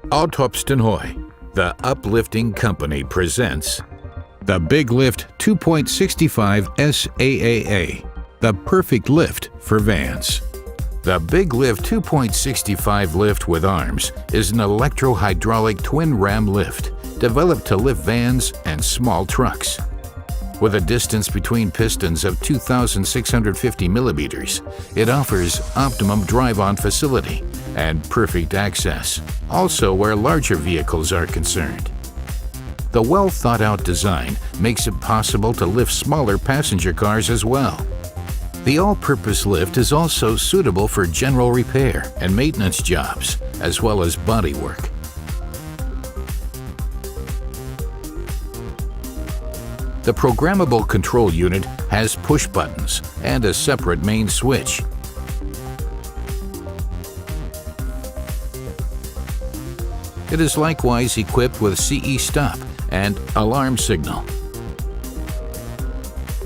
Autopstenhoj, the uplifting company, presents the Biglift 2.65 Saaa, the perfect lift for vans. The Biglift 2.65 lift with arms is an electro-hydraulic twin-ram lift developed to lift vans and small trucks. With a distance between pistons of 2,650 millimeters, it offers optimum drive-on facility and perfect access, also where larger vehicles are concerned. The well-thought-out design makes it possible to lift smaller passenger cars as well. The all-purpose lift is also suitable for general repair and maintenance jobs, as well as body work. The programmable control unit has push buttons and a separate main switch. It is likewise equipped with CE stop and alarm signal.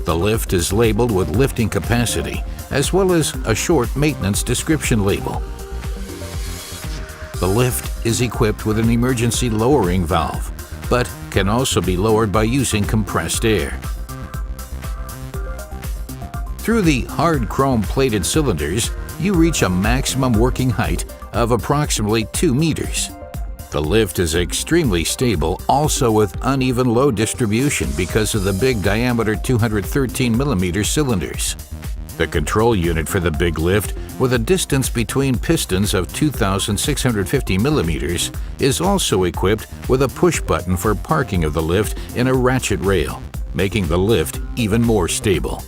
The lift is labeled with lifting capacity, as well as a short maintenance description label. The lift is equipped with an emergency lowering valve, but can also be lowered by using compressed air. Through the hard chrome plated cylinders, you reach a maximum working height of approximately 2 meters. The lift is extremely stable, also with uneven load distribution because of the big diameter 213 millimeter cylinders. The control unit for the Biglift, with a distance between pistons of 2,650 millimeters, is also equipped with a push button for parking of the lift in a ratchet rail, making the lift even more stable.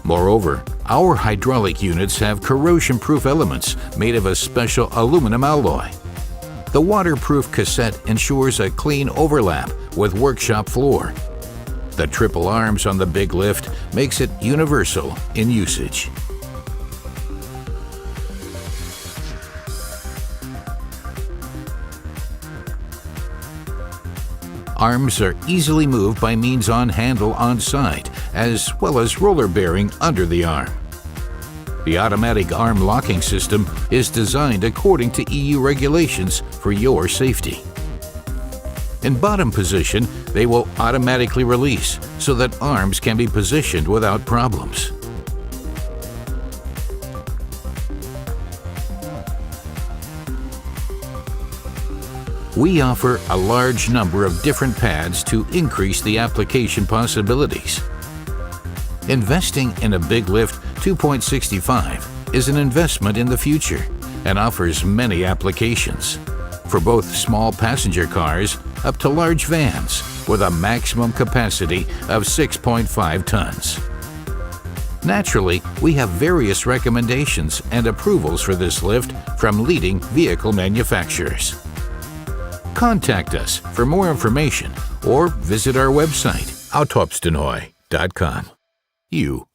Moreover, our hydraulic units have corrosion-proof elements made of a special aluminum alloy. The waterproof cassette ensures a clean overlap with workshop floor. The triple arms on the Biglift makes it universal in usage. Arms are easily moved by means on handle on side, as well as roller bearing under the arm. The automatic arm locking system is designed according to EU regulations for your safety. In bottom position, they will automatically release so that arms can be positioned without problems. We offer a large number of different pads to increase the application possibilities. Investing in a Biglift 2.65 is an investment in the future and offers many applications, for both small passenger cars up to large vans with a maximum capacity of 6.5 tons. Naturally, we have various recommendations and approvals for this lift from leading vehicle manufacturers. Contact us for more information or visit our website, autopstenhoj.com. You